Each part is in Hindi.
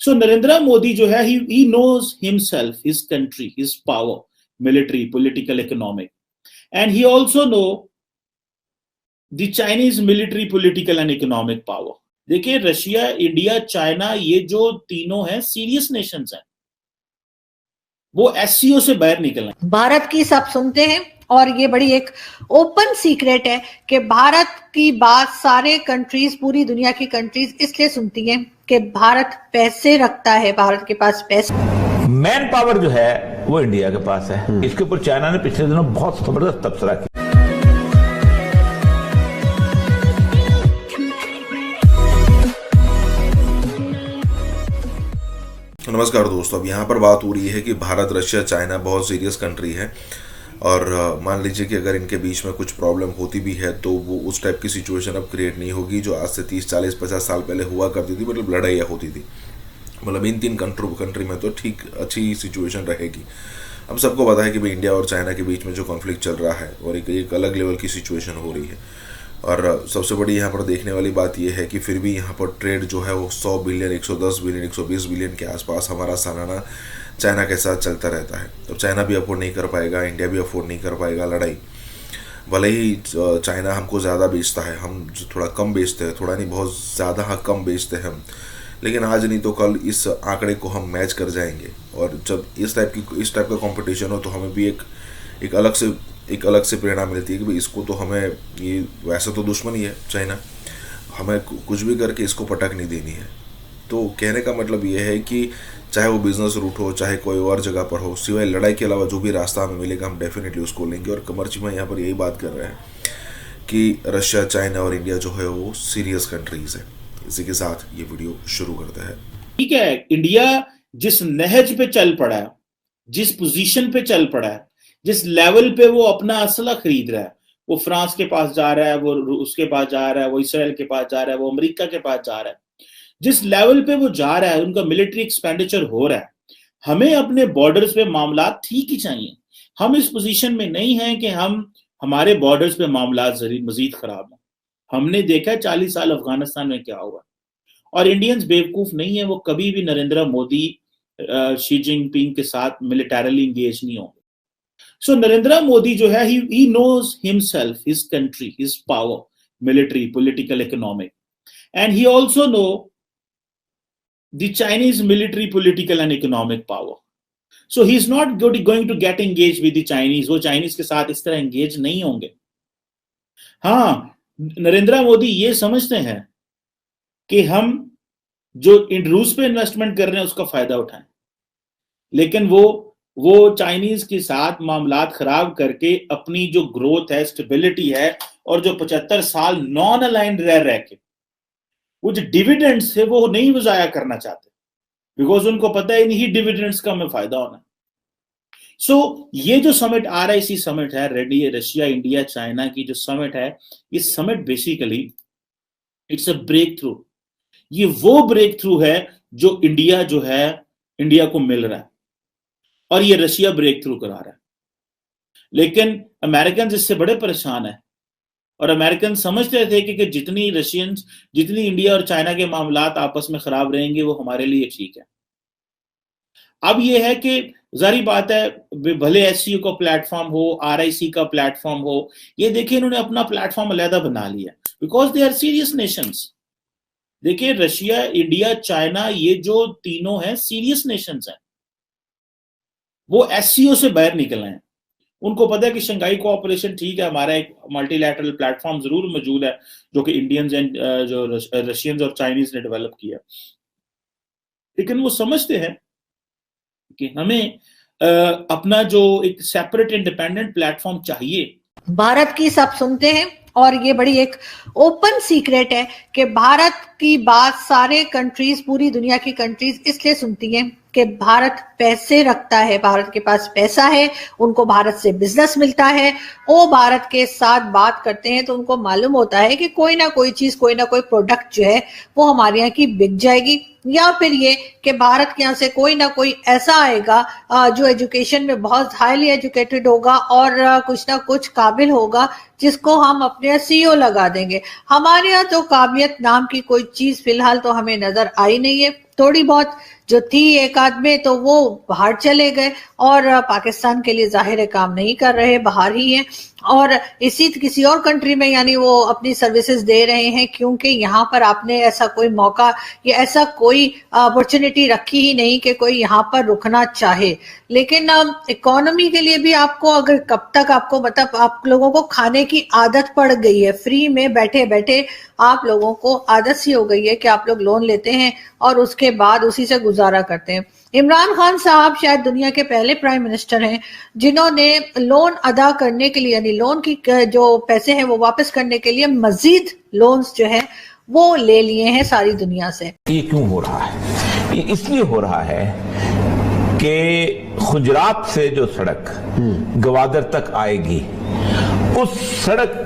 सो नरेंद्र मोदी जो है he knows himself, his country, his power, military, political, economic, and he also know the Chinese military, political and economic power. देखिए रशिया, इंडिया, चाइना, ये जो तीनों हैं सीरियस नेशंस हैं, वो एससीओ से बाहर निकल रहे। भारत की सब सुनते हैं और ये बड़ी एक ओपन सीक्रेट है कि भारत की बात सारे कंट्रीज, पूरी दुनिया की कंट्रीज इसलिए सुनती हैं कि भारत पैसे रखता है, भारत के पास पैसे, मैन पावर जो है वो इंडिया के पास है। इसके ऊपर चाइना ने पिछले दिनों बहुत जबरदस्त तबसरा किया। नमस्कार दोस्तों, अब यहाँ पर बात हो रही है कि भारत, रशिया, चाइना बहुत सीरियस कंट्री है और मान लीजिए कि अगर इनके बीच में कुछ प्रॉब्लम होती भी है तो वो उस टाइप की सिचुएशन अब क्रिएट नहीं होगी जो आज से 30, 40, 50 साल पहले हुआ करती थी। मतलब लड़ाइयाँ होती थी, मतलब इन तीन कंट्री में तो ठीक अच्छी सिचुएशन रहेगी। अब सबको पता है कि भाई इंडिया और चाइना के बीच में जो कॉन्फ्लिक्ट चल रहा है और एक अलग लेवल की सिचुएशन हो रही है। और सबसे बड़ी यहाँ पर देखने वाली बात यह है कि फिर भी यहाँ पर ट्रेड जो है वो 100 बिलियन, 110 बिलियन, 120 बिलियन के आसपास हमारा सालाना चाइना के साथ चलता रहता है। तो चाइना भी अफोर्ड नहीं कर पाएगा, इंडिया भी अफोर्ड नहीं कर पाएगा लड़ाई। भले ही चाइना हमको ज़्यादा बेचता है, हम थोड़ा कम बेचते हैं, थोड़ा नहीं बहुत ज़्यादा कम बेचते हैं हम, लेकिन आज नहीं तो कल इस आंकड़े को हम मैच कर जाएंगे। और जब इस टाइप का कंपटीशन हो तो हमें भी एक अलग से प्रेरणा मिलती है कि भाई इसको तो हमें, ये वैसे तो दुश्मन ही है चाइना, हमें कुछ भी करके इसको पटक नहीं देनी है। तो कहने का मतलब ये है कि चाहे वो बिजनेस रूट हो, चाहे कोई और जगह पर हो, सिवाय लड़ाई के अलावा जो भी रास्ता हमें मिलेगा हम डेफिनेटली उसको लेंगे। और कमर्ची में यहाँ पर यही बात कर रहे हैं कि रशिया, चाइना और इंडिया जो है वो सीरियस कंट्रीज है। इसी के साथ ये वीडियो शुरू करते हैं। ठीक है, इंडिया जिस नहज पे चल पड़ा है, जिस पोजीशन पे चल पड़ा है, जिस लेवल पे वो अपना असला खरीद रहा है, वो फ्रांस के पास जा रहा है, वो उसके पास जा रहा है, वो इसराइल के पास जा रहा है, वो अमेरिका के पास जा रहा है, जिस लेवल पे वो जा रहा है, उनका मिलिट्री एक्सपेंडिचर हो रहा है। हमें अपने बॉर्डर्स पे मामला ठीक ही चाहिए। हम इस पोजीशन में नहीं हैं कि हमारे बॉर्डर्स पे मामला मजीद खराब है। हमने देखा 40 साल अफगानिस्तान में क्या हुआ। और इंडियंस बेवकूफ नहीं है, वो कभी भी नरेंद्र मोदी, शी जिनपिंग के साथ मिलिटरली इंगेज नहीं होंगे। सो नरेंद्र मोदी जो है he knows himself, his country, his power, military, political, economic, and he also know the Chinese military, political and economic power. So he's not going to get engaged with the Chinese. वो चाइनीज के साथ इस तरह एंगेज नहीं होंगे। हाँ, नरेंद्र मोदी ये समझते हैं कि हम जो रूस पे इन्वेस्टमेंट कर रहे हैं उसका फायदा उठाएं, लेकिन वो चाइनीज के साथ मामलात खराब करके अपनी जो ग्रोथ है, स्टेबिलिटी है, और जो 75 साल नॉन अलाइंड रह के वो जो डिविडेंड्स थे वो नहीं वजाया करना चाहते, बिकॉज उनको पता है नहीं डिविडेंड्स का हमें फायदा होना। सो ये जो समिट आ रहा है, इसी समिट है रशिया, इंडिया, चाइना की जो समिट है, ये summit basically it's a breakthrough. ये वो ब्रेक थ्रू है जो इंडिया को मिल रहा है, और ये रशिया ब्रेक थ्रू करा रहा है। लेकिन अमेरिकन इससे बड़े परेशान है, और अमेरिकन समझते थे कि जितनी इंडिया और चाइना के मामलात आपस में खराब रहेंगे वो हमारे लिए ठीक है। अब ये है कि जारी बात है, भले एससीओ का प्लेटफॉर्म हो, आरआईसी का प्लेटफॉर्म हो, ये देखिए इन्होंने अपना प्लेटफॉर्म अलहदा बना लिया, because they are serious nations. देखिए रशिया, इंडिया, चाइना, ये जो तीनों हैं सीरियस नेशंस हैं, वो एससीओ से बाहर निकल रहे हैं। उनको पता है कि शंघाई कोऑपरेशन ठीक है, हमारा एक मल्टीलैटरल प्लेटफॉर्म जरूर मौजूद है जो कि इंडियंस एंड जो रशियंस और चाइनीज ने डेवलप किया, लेकिन वो समझते हैं कि हमें अपना जो एक सेपरेट इंडिपेंडेंट प्लेटफॉर्म चाहिए। भारत की सब सुनते हैं और ये बड़ी एक ओपन सीक्रेट है कि भारत की बात सारे कंट्रीज, पूरी दुनिया की कंट्रीज इसलिए सुनती हैं कि भारत पैसे रखता है, भारत के पास पैसा है, उनको भारत से बिजनेस मिलता है। वो भारत के साथ बात करते हैं तो उनको मालूम होता है कि कोई ना कोई चीज, कोई ना कोई प्रोडक्ट जो है वो हमारे यहाँ की बिक जाएगी, या फिर ये कि भारत के यहाँ से कोई ना कोई ऐसा आएगा जो एजुकेशन में बहुत हाईली एजुकेटेड होगा और कुछ ना कुछ काबिल होगा, जिसको हम अपने सीईओ लगा देंगे। हमारे यहाँ तो काबिलियत नाम की कोई चीज फिलहाल तो हमें नजर आई नहीं है। थोड़ी बहुत जो थी एक आध में तो वो बाहर चले गए और पाकिस्तान के लिए जाहिर है काम नहीं कर रहे, बाहर ही हैं और इसी किसी और कंट्री में यानी वो अपनी सर्विसेज दे रहे हैं, क्योंकि यहाँ पर आपने ऐसा कोई मौका या ऐसा कोई अपॉर्चुनिटी रखी ही नहीं कि कोई यहाँ पर रुकना चाहे। लेकिन इकोनॉमी के लिए भी आपको अगर कब तक आपको मतलब आप लोगों को खाने की आदत पड़ गई है, फ्री में बैठे बैठे आप लोगों को आदत सी हो गई है कि आप लोग लोन लेते हैं और उसके बाद उसी से गुजारा करते हैं। इमरान खान साहब शायद दुनिया के पहले प्राइम मिनिस्टर हैं जिन्होंने लोन अदा करने के लिए यानी लोन की जो पैसे हैं वो वापस करने के लिए मजीद लोन्स जो है वो ले लिए हैं सारी दुनिया से। ये क्यों हो रहा है? ये इसलिए हो रहा है कि गुजरात से जो सड़क गवादर तक आएगी, उस सड़क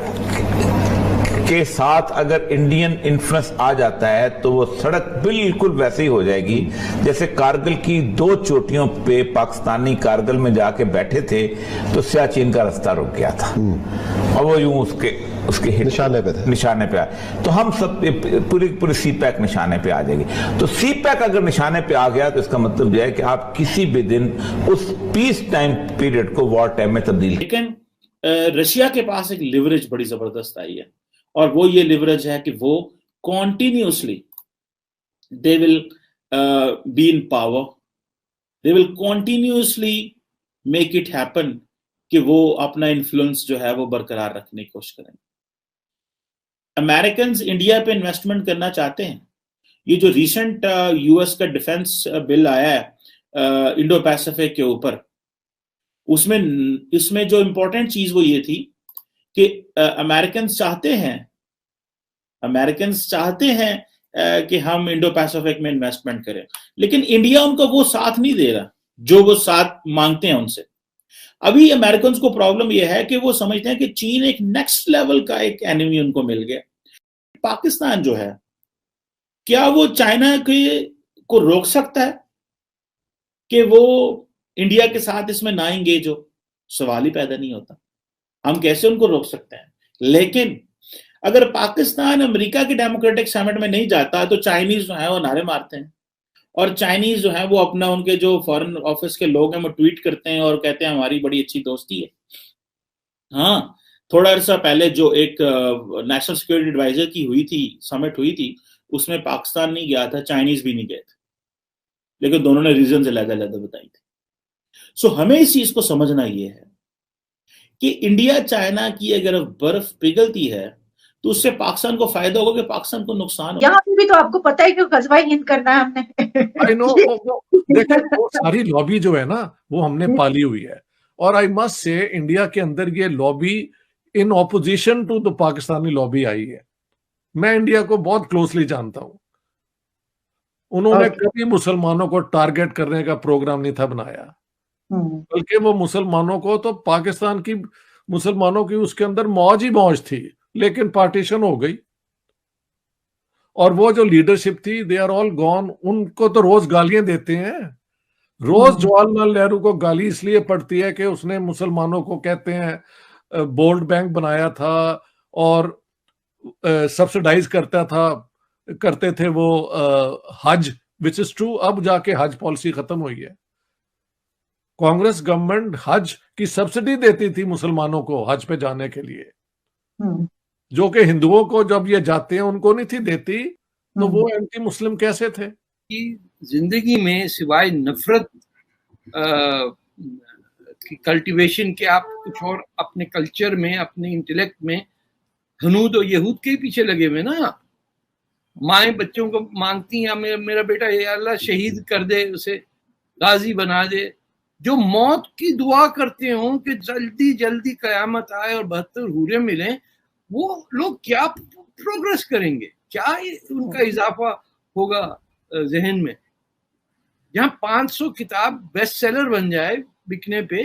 के साथ अगर इंडियन इन्फ्लुएंस आ जाता है तो वो सड़क बिल्कुल वैसे ही हो जाएगी जैसे कारगिल की 2 चोटियों पे पाकिस्तानी कारगिल में जाके बैठे थे तो सियाचिन का रास्ता रुक गया था और वो यूं उसके निशाने पे आए। तो हम सब पूरी सी पैक निशाने पे आ जाएगी। तो सी पैक अगर निशाने पे आ गया तो इसका मतलब यह है कि आप किसी भी दिन उस पीस टाइम पीरियड को वॉर टाइम में तब्दील। लेकिन रशिया के पास एक लिवरेज बड़ी जबरदस्त आई है और वो ये लिवरेज है कि वो continuously they will be in power, they will continuously make it happen कि वो अपना इन्फ्लुएंस जो है वो बरकरार रखने की कोशिश करेंगे। अमेरिकन इंडिया पे इन्वेस्टमेंट करना चाहते हैं। ये जो रिसेंट यूएस का डिफेंस बिल आया है इंडो पैसिफिक के ऊपर, इसमें जो इंपॉर्टेंट चीज वो ये थी कि अमेरिकन चाहते हैं कि हम इंडो पैसिफिक में इन्वेस्टमेंट करें, लेकिन इंडिया उनको वो साथ नहीं दे रहा जो वो साथ मांगते हैं उनसे। अभी अमेरिकन को प्रॉब्लम यह है कि वो समझते हैं कि चीन एक नेक्स्ट लेवल का एक एनिमी उनको मिल गया। पाकिस्तान जो है, क्या वो चाइना को रोक सकता है कि वो इंडिया के साथ इसमें ना एंगेज हो? सवाल ही पैदा नहीं होता। हम कैसे उनको रोक सकते हैं? लेकिन अगर पाकिस्तान अमेरिका के डेमोक्रेटिक समिट में नहीं जाता तो चाइनीज जो है वो नारे मारते हैं और चाइनीज जो है वो अपना उनके जो फॉरेन ऑफिस के लोग हैं वो ट्वीट करते हैं और कहते हैं हमारी बड़ी अच्छी दोस्ती है। हाँ, थोड़ा अर्सा पहले जो एक नेशनल सिक्योरिटी एडवाइजर की समिट हुई थी, उसमें पाकिस्तान नहीं गया था, चाइनीज भी नहीं गए थे, लेकिन दोनों ने रीजन अलग-अलग बताई थी। सो हमें इस चीज को समझना यह है कि इंडिया चाइना की अगर बर्फ पिघलती है तो उससे पाकिस्तान को फायदा होगा कि पाकिस्तान को नुकसान होगा। यहाँ पे भी तो आपको पता है कि गजवाई हिंद करना है हमने। आई नो, देखिए वो सारी लॉबी जो है ना वो हमने पाली हुई है और आई मस्ट से इंडिया के अंदर ये lobby in opposition to the Pakistani lobby आई है। मैं इंडिया को बहुत क्लोजली जानता हूं। उन्होंने कभी मुसलमानों को टारगेट करने का प्रोग्राम नहीं था बनाया, बल्कि वो मुसलमानों को तो पाकिस्तान की मुसलमानों की उसके अंदर मौज ही मौज थी, लेकिन पार्टीशन हो गई और वो जो लीडरशिप थी दे आर ऑल गॉन। उनको तो रोज गालियां देते हैं, रोज जवाहरलाल नेहरू को गाली इसलिए पड़ती है कि उसने मुसलमानों को कहते हैं बोल्ड बैंक बनाया था और सब्सिडाइज करते थे वो हज, विच इज ट्रू। अब जाके हज पॉलिसी खत्म हुई है। कांग्रेस गवर्नमेंट हज की सब्सिडी देती थी मुसलमानों को हज पे जाने के लिए, जो कि हिंदुओं को जब ये जाते हैं उनको नहीं थी देती, तो वो एंटी मुस्लिम कैसे थे? जिंदगी में सिवाय नफरत की कल्टीवेशन के आप कुछ और अपने कल्चर में, अपने इंटेलेक्ट में हनूद और यहूद के पीछे लगे हुए ना। माएं बच्चों को मांगती हैं मेरा बेटा या अल्लाह शहीद कर दे, उसे गाजी बना दे। जो मौत की दुआ करते हो कि जल्दी जल्दी कयामत आए और 72 हूरें मिले, वो लोग क्या प्रोग्रेस करेंगे? क्या उनका इजाफा होगा जहन में? जहाँ 500 किताब बेस्ट सेलर बन जाए बिकने पे,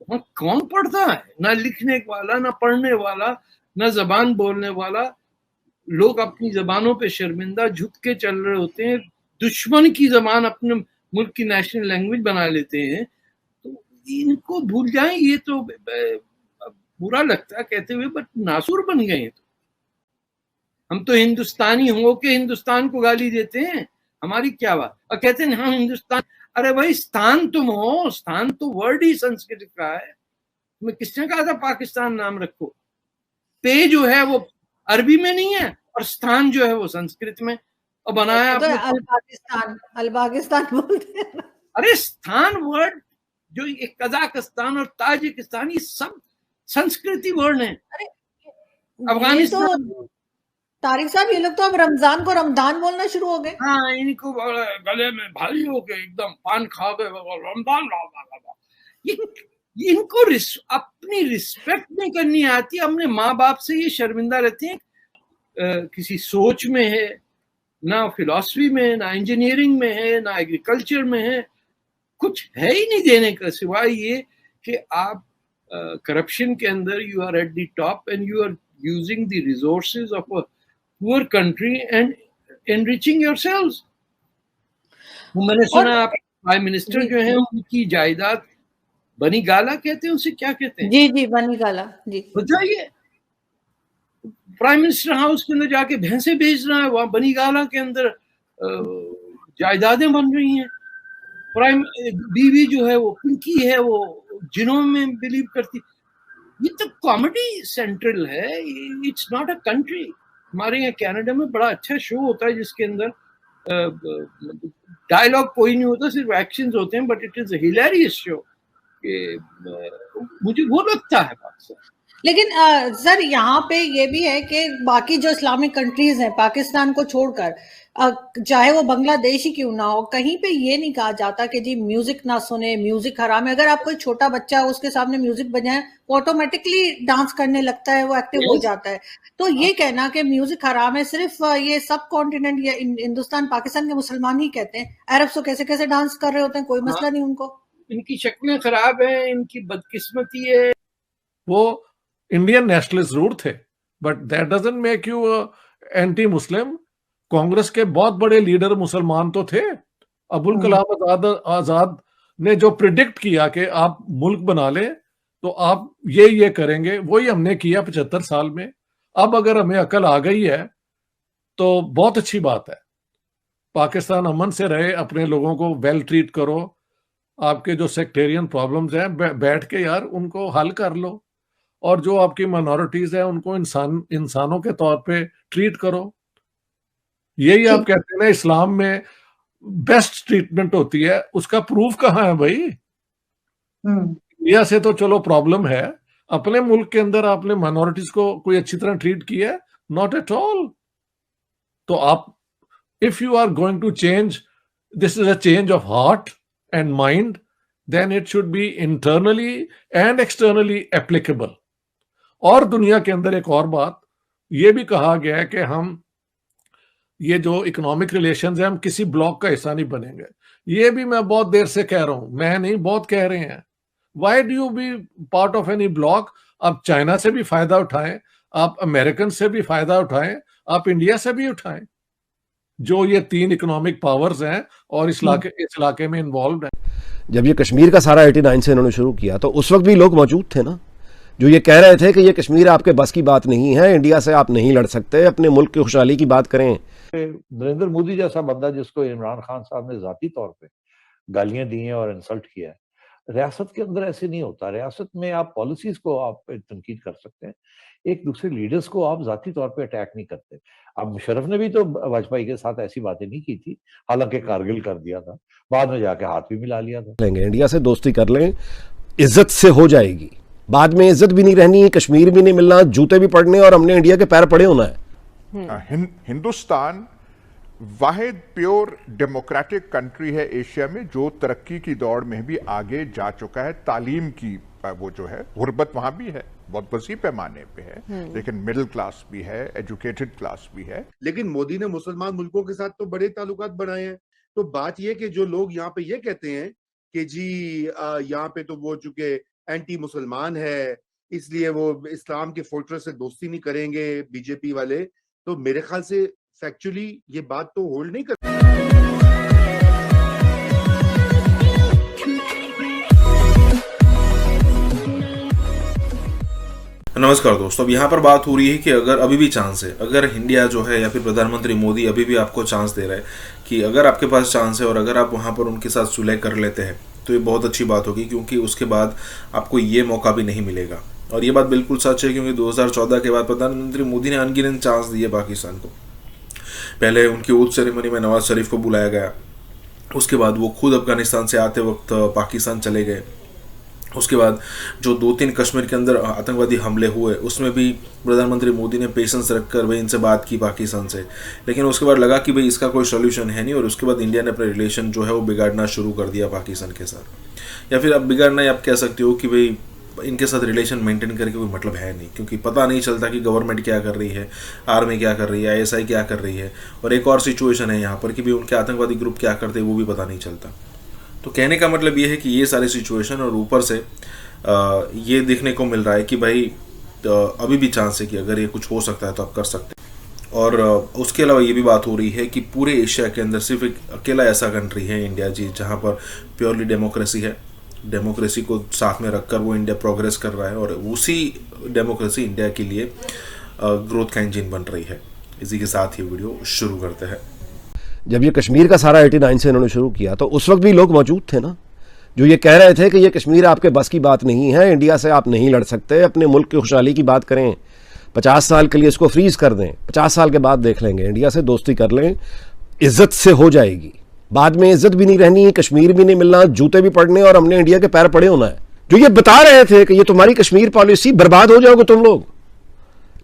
वहाँ कौन पढ़ता है? ना लिखने वाला, ना पढ़ने वाला, ना जबान बोलने वाला। लोग अपनी जबानों पे शर्मिंदा झुक के चल रहे होते हैं, दुश्मन की जबान अपने मुल्क की नेशनल लैंग्वेज बना लेते हैं। तो इनको भूल जाएं। ये तो बुरा लगता है कहते हुए, बट नासुर बन गए हैं। तो हम तो हिंदुस्तानी हो के हिंदुस्तान को गाली देते हैं, हमारी क्या बात। और कहते हैं हम हिंदुस्तान, अरे भाई स्थान तुम हो, स्थान तो वर्ड ही संस्कृत का है। तुम्हें किसने कहा था पाकिस्तान नाम रखो? पे जो है वो अरबी में नहीं है और स्थान जो है वो संस्कृत में, और बनाया तो अल पाकिस्तान बोलते हैं। अरे स्थान वर्ड जो एक कजाकिस्तान और ताजिकिस्तान, ये सब संस्कृति वर्ड है। अफगानिस्तान, तो तारिक साहब, ये लोग तो अब रमजान को रमदान बोलना शुरू हो गए। हाँ, इनको गले में भारी हो के एकदम पान खा गए रमजान। इनको अपनी रिस्पेक्ट नहीं करनी आती। अपने माँ बाप से ये शर्मिंदा रहते हैं, किसी सोच में है ना, फिलॉसफी में, ना इंजीनियरिंग में है, ना एग्रीकल्चर में है, कुछ है ही नहीं देने का सिवाय ये कि आप करप्शन के अंदर you are at the top and you are using the resources of a poor country and enriching yourselves. मैंने सुना आप प्राइम मिनिस्टर जो है उनकी जायदाद बनी गाला कहते हैं, उसे क्या कहते हैं? जी बनी गाला जी। बताइए, प्राइम मिनिस्टर हाउस के अंदर जाके भैंसे बेच रहा है, वहां बनी गाला के अंदर जायदादें बन रही हैं। प्राइम बीवी जो है वो पिंकी है, वो जिनों में बिलीव करती। ये तो कॉमेडी सेंट्रल है, इट्स नॉट अ कंट्री। हमारे यहाँ कनाडा में बड़ा अच्छा शो होता है जिसके अंदर डायलॉग कोई नहीं होता, सिर्फ एक्शंस होते हैं, but it is a hilarious show. मुझे वो लगता है पाकिस्तान। लेकिन सर यहाँ पे ये भी है कि बाकी जो इस्लामिक कंट्रीज हैं पाकिस्तान को छोड़कर, चाहे वो बांग्लादेश ही क्यों ना हो, कहीं पे ये नहीं कहा जाता कि जी म्यूजिक ना सुने, म्यूजिक हराम है। अगर आप कोई छोटा बच्चा उसके सामने म्यूजिक बजाएं, वो ऑटोमेटिकली डांस करने लगता है, वो एक्टिव हो जाता है। तो ये कहना कि म्यूजिक हराम है, सिर्फ ये सब कॉन्टिनेंट या हिंदुस्तान पाकिस्तान के मुसलमान ही कहते हैं। अरब तो कैसे कैसे डांस कर रहे होते हैं, कोई मसला नहीं उनको। इनकी शक्लें खराब है, इनकी बदकिस्मती है। वो इंडियन नेशनलिस्ट जरूर थे, but that doesn't make you anti Muslim. Congress के बहुत बड़े लीडर मुसलमान तो थे। अबुल कलाम आजाद ने जो प्रिडिक्ट किया कि आप मुल्क बना ले तो आप ये करेंगे, वही हमने किया 75 साल में। अब अगर हमें अकल आ गई है तो बहुत अच्छी बात है। पाकिस्तान अमन से रहे, अपने लोगों को वेल ट्रीट करो, आपके जो सेक्टेरियन प्रॉब्लम्स हैं बैठ के यार उनको हल कर लो, और जो आपकी माइनॉरिटीज हैं उनको इंसानों के तौर पे ट्रीट करो। यही आप कहते हैं ना इस्लाम में बेस्ट ट्रीटमेंट होती है, उसका प्रूफ कहाँ है भाई? इंडिया से तो चलो प्रॉब्लम है, अपने मुल्क के अंदर आपने माइनॉरिटीज को कोई अच्छी तरह ट्रीट किया है? Not at all. तो आप, if you are going to change, this is a change of heart and mind, then it should be internally and externally applicable। और दुनिया के अंदर एक और बात ये भी कहा गया है कि हम ये जो इकोनॉमिक रिलेशंस है, हम किसी ब्लॉक का हिस्सा नहीं बनेंगे। ये भी मैं बहुत देर से कह रहा हूं, मैं नहीं, बहुत कह रहे हैं। Why do you be part of any bloc? आप चाइना से भी फायदा उठाएं, आप अमेरिकन से भी फायदा उठाएं, आप इंडिया से भी उठाएं, जो ये 3 इकोनॉमिक पावर्स हैं और इस इलाके में इन्वॉल्व हैं। जब ये कश्मीर का सारा 89 से इन्होंने शुरू किया तो उस वक्त भी लोग मौजूद थे ना, जो ये कह रहे थे कि ये कश्मीर आपके बस की बात नहीं है, इंडिया से आप नहीं लड़ सकते, अपने मुल्क की खुशहाली की बात करें। नरेंद्र मोदी जैसा बंदा जिसको इमरान खान साहब ने जाती तौर पे गालियां दी हैं और इंसल्ट किया है, रियासत के अंदर ऐसे नहीं होता। रियासत में आप पॉलिसीज को आप तनकीद कर सकते हैं, एक दूसरे लीडर्स को आप जाती तौर पे अटैक नहीं करते। अब मुशर्रफ ने भी तो वाजपेयी के साथ ऐसी बातें नहीं की थी, हालांकि कारगिल कर दिया था, बाद में जाके हाथ भी मिला लिया था। लेंगे इंडिया से दोस्ती कर लें, इज्जत से हो जाएगी, बाद में इज्जत भी नहीं रहनी, कश्मीर भी नहीं मिलना, जूते भी पड़ने और हमने इंडिया के पैर पड़े होना है। हिंदुस्तान वाहिद प्योर डेमोक्रेटिक कंट्री है एशिया में जो तरक्की की दौड़ में भी आगे जा चुका है। तालीम की वो जो है गुर्बत वहां भी है, बहुत वसी पैमाने पे है, लेकिन मिडिल क्लास भी है, एजुकेटेड क्लास भी है। लेकिन मोदी ने मुसलमान मुल्कों के साथ तो बड़े ताल्लुकात बनाए हैं। तो बात यह कि जो लोग यहाँ पे ये कहते हैं कि जी यहाँ पे तो वो चूंकि एंटी मुसलमान है इसलिए वो इस्लाम के फोर्ट्रेस से दोस्ती नहीं करेंगे बीजेपी वाले, तो मेरे ख्याल से फैक्चुअली ये बात तो होल्ड नहीं कर। नमस्कार दोस्तों, अब यहाँ पर बात हो रही है कि अगर अभी भी चांस है, अगर इंडिया जो है या फिर प्रधानमंत्री मोदी अभी भी आपको चांस दे रहा है कि अगर आपके पास चांस है और अगर आप वहाँ पर उनके साथ सुलह कर लेते हैं तो ये बहुत अच्छी बात होगी, क्योंकि उसके बाद आपको ये मौका भी नहीं मिलेगा। और ये बात बिल्कुल सच है, क्योंकि 2014 के बाद प्रधानमंत्री मोदी ने अनगिनत चांस दिए पाकिस्तान को। पहले उनकी ओथ सेरेमनी में नवाज शरीफ को बुलाया गया, उसके बाद वो खुद अफगानिस्तान से आते वक्त पाकिस्तान चले गए। उसके बाद जो 2-3 कश्मीर के अंदर आतंकवादी हमले हुए उसमें भी प्रधानमंत्री मोदी ने पेशेंस रखकर भाई इनसे बात की पाकिस्तान से, लेकिन उसके बाद लगा कि भाई इसका कोई सोल्यूशन है नहीं, और उसके बाद इंडिया ने अपने रिलेशन जो है वो बिगाड़ना शुरू कर दिया पाकिस्तान के साथ। या फिर अब बिगाड़ना ही आप कह सकते हो कि भाई इनके साथ रिलेशन मेंटेन करके कोई मतलब है नहीं, क्योंकि पता नहीं चलता कि गवर्नमेंट क्या कर रही है, आर्मी क्या कर रही है, ISI क्या कर रही है, और एक और सिचुएशन है यहाँ पर कि भाई उनके आतंकवादी ग्रुप क्या करते हैं वो भी पता नहीं चलता। तो कहने का मतलब ये है कि ये सारी सिचुएशन और ऊपर से ये देखने को मिल रहा है कि भाई अभी भी चांस है कि अगर ये कुछ हो सकता है तो आप कर सकते हैं। और उसके अलावा ये भी बात हो रही है कि पूरे एशिया के अंदर सिर्फ एक अकेला ऐसा कंट्री है इंडिया जी, जहाँ पर प्योरली डेमोक्रेसी है। डेमोक्रेसी को साथ में रखकर वो इंडिया प्रोग्रेस कर रहा है, और उसी डेमोक्रेसी इंडिया के लिए ग्रोथ का इंजन बन रही है। इसी के साथ ये वीडियो शुरू करते हैं। जब ये कश्मीर का सारा 89 से इन्होंने शुरू किया तो उस वक्त भी लोग मौजूद थे ना, जो ये कह रहे थे कि ये कश्मीर आपके बस की बात नहीं है, इंडिया से आप नहीं लड़ सकते, अपने मुल्क की खुशहाली की बात करें, 50 साल के लिए इसको फ्रीज कर दें, 50 साल के बाद देख लेंगे, इंडिया से दोस्ती कर लें, इज्जत से हो जाएगी, बाद में इज्जत भी नहीं रहनी, कश्मीर भी नहीं मिलना, जूते भी पड़ने और हमने इंडिया के पैर पड़े होना है। जो ये बता रहे थे कि ये तुम्हारी कश्मीर पॉलिसी, बर्बाद हो जाओगे तुम लोग,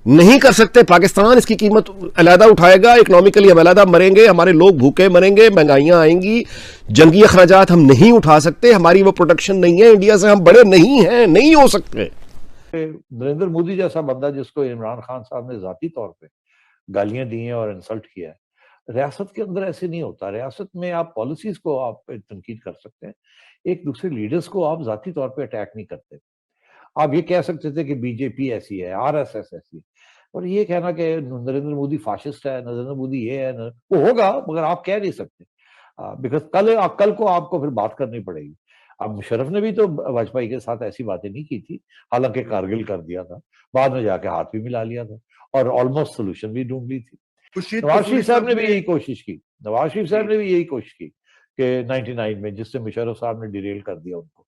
नहीं कर सकते, पाकिस्तान इसकी कीमत अलहदा उठाएगा, इकोनॉमिकली हम अलहदा मरेंगे, हमारे लोग भूखे मरेंगे, महंगाइयां आएंगी, जंगी अखराजात हम नहीं उठा सकते, हमारी वो प्रोटेक्शन नहीं है, इंडिया से हम बड़े नहीं हैं, नहीं हो सकते। नरेंद्र मोदी जैसा बंदा जिसको इमरान खान साहब ने जाती तौर पे गालियां दी हैं और इंसल्ट किया है, रियासत के अंदर ऐसे नहीं होता। रियासत में आप पॉलिसीज को आप तनकीद कर सकते हैं, एक दूसरे लीडर्स को आप जाती तौर पे अटैक नहीं करते। आप ये कह सकते थे कि बीजेपी ऐसी है, RSS ऐसी है, और ये कहना कि नरेंद्र मोदी फाशिस्ट है, नरेंद्र मोदी ये है, वो होगा, मगर आप कह नहीं सकते, बिकॉज कल को आपको फिर बात करनी पड़ेगी। अब मुशर्रफ ने भी तो वाजपेयी के साथ ऐसी बातें नहीं की थी, हालांकि कारगिल कर दिया था, बाद में जाके हाथ भी मिला लिया था और ऑलमोस्ट सोल्यूशन भी ढूंढ ली थी। नवाज शरीफ साहब ने भी यही कोशिश की, नवाज शरीफ साहब ने भी यही कोशिश की कि 99 में, जिससे मुशर्रफ साहब ने डिरेल कर दिया उनको।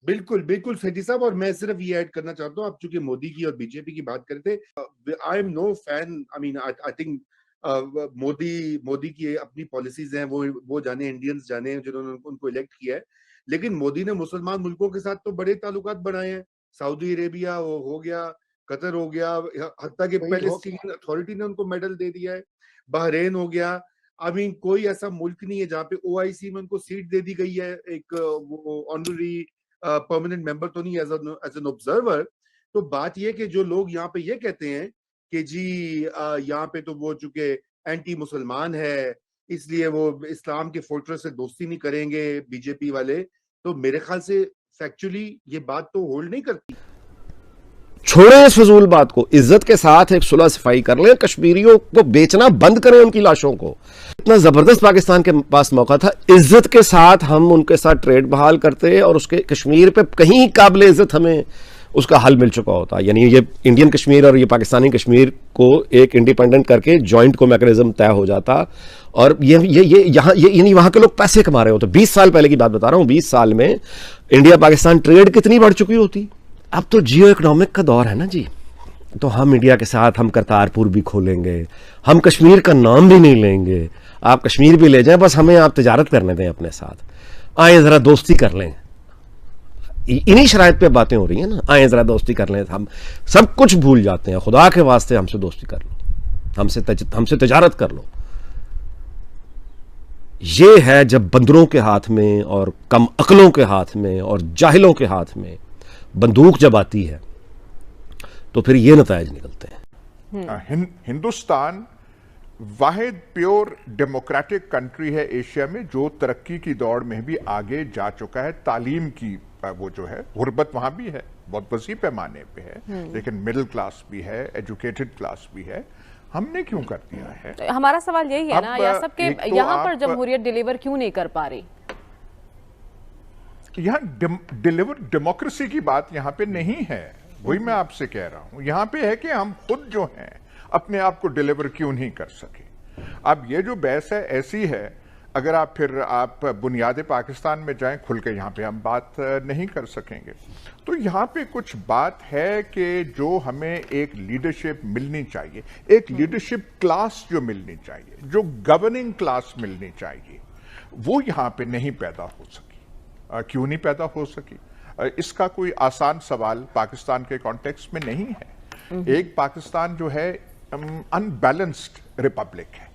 बिल्कुल बिल्कुल सैदी साहब, और मैं सिर्फ ये ऐड करना चाहता हूँ, आप चूंकि मोदी की और बीजेपी की बात करते, I am no fan, I mean I think Modi की अपनी पॉलिसीज हैं, वो जाने, इंडियंस जाने जिन्होंने उनको इलेक्ट किया है, लेकिन मोदी ने मुसलमान मुल्कों के साथ तो बड़े ताल्लुकात बनाए हैं। सऊदी अरेबिया हो गया, कतर हो गया, हत्ता कि पैलेस्टीनियन अथॉरिटी ने उनको मेडल दे दिया है, बहरीन हो गया। आई मीन कोई ऐसा मुल्क नहीं है जहाँ पे OIC में उनको सीट दे दी गई है, एक वो ऑनररी परमानेंट मेंबर तो नहीं, एज एन ऑब्जर्वर। तो बात ये कि जो लोग यहाँ पे ये कहते हैं कि जी यहाँ पे तो वो चूंकि एंटी मुसलमान है इसलिए वो इस्लाम के फोर्ट्रेस से दोस्ती नहीं करेंगे बीजेपी वाले, तो मेरे ख्याल से फैक्चुअली ये बात तो होल्ड नहीं करती। छोड़े इस फजूल बात को, इज्जत के साथ एक सुलह सफाई कर लें, कश्मीरियों को बेचना बंद करें, उनकी लाशों को। इतना जबरदस्त पाकिस्तान के पास मौका था, इज्जत के साथ हम उनके साथ ट्रेड बहाल करते और उसके कश्मीर पे कहीं काबिल इज्जत हमें उसका हल मिल चुका होता। यानी ये इंडियन कश्मीर और ये पाकिस्तानी कश्मीर को एक इंडिपेंडेंट करके जॉइंट को मैकेनिज्म तय हो जाता, और ये वहां के लोग पैसे कमा रहे होते। 20 साल पहले की बात बता रहा हूं, 20 साल में इंडिया पाकिस्तान ट्रेड कितनी बढ़ चुकी होती। अब तो जियो इकोनॉमिक का दौर है ना जी, तो हम इंडिया के साथ हम करतारपुर भी खोलेंगे, हम कश्मीर का नाम भी नहीं लेंगे, आप कश्मीर भी ले जाएं, बस हमें आप तिजारत करने दें अपने साथ, आए जरा दोस्ती कर लें। इन्हीं शराइत पे बातें हो रही हैं ना, आए जरा दोस्ती कर लें, हम सब कुछ भूल जाते हैं, खुदा के वास्ते हमसे दोस्ती कर लो, हमसे तिजारत कर लो। ये है जब बंदरों के हाथ में और कम अकलों के हाथ में और जाहिलों के हाथ में बंदूक जब आती है तो फिर ये नतायज निकलते हैं। हिंदुस्तान वाहिद प्योर डेमोक्रेटिक कंट्री है एशिया में जो तरक्की की दौड़ में भी आगे जा चुका है। तालीम की वो जो है गुर्बत वहां भी है, बहुत वसी पैमाने पे है, लेकिन मिडिल क्लास भी है, एजुकेटेड क्लास भी है। हमने क्यों कर दिया है? तो हमारा सवाल यही है ना, या सबके यहाँ पर जमहूरियत डिलीवर क्यों नहीं कर पा रही? यहाँ डेमोक्रेसी की बात यहाँ पे नहीं है, वही मैं आपसे कह रहा हूं। यहाँ पे है कि हम खुद जो हैं अपने आप को डिलीवर क्यों नहीं कर सके। अब ये जो बहस है ऐसी है, अगर आप फिर आप बुनियाद पाकिस्तान में जाएं, खुल के यहाँ पे हम बात नहीं कर सकेंगे। तो यहाँ पे कुछ बात है कि जो हमें एक लीडरशिप मिलनी चाहिए, एक लीडरशिप क्लास जो मिलनी चाहिए, जो गवर्निंग क्लास मिलनी चाहिए, वो यहाँ पे नहीं पैदा हो सकी। क्यों नहीं पैदा हो सकी? इसका कोई आसान सवाल पाकिस्तान के कॉन्टेक्स्ट में नहीं है। एक पाकिस्तान जो है अनबैलेंस्ड रिपब्लिक है,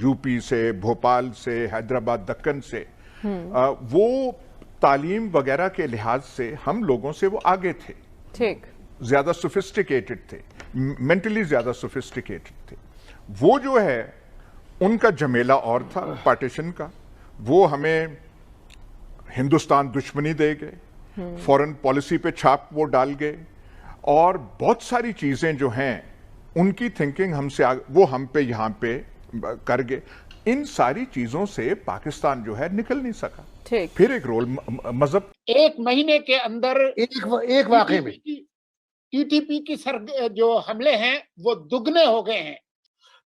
यूपी से, भोपाल से, हैदराबाद, दक्कन से, वो तालीम वगैरह के लिहाज से हम लोगों से वो आगे थे, ठीक, ज्यादा सोफिस्टिकेटेड थे, मेंटली ज्यादा सोफिस्टिकेटेड थे। वो जो है उनका झमेला और था पार्टीशन का, वो हमें हिंदुस्तान दुश्मनी दे गए, फॉरेन पॉलिसी पे छाप वो डाल गए, और बहुत सारी चीजें जो हैं उनकी थिंकिंग हमसे वो हम पे यहाँ पे कर गए। इन सारी चीजों से पाकिस्तान जो है निकल नहीं सका। ठीक, फिर एक रोल मजहब, एक महीने के अंदर एक वाकये में टीटीपी की जो हमले हैं वो दुगने हो गए हैं।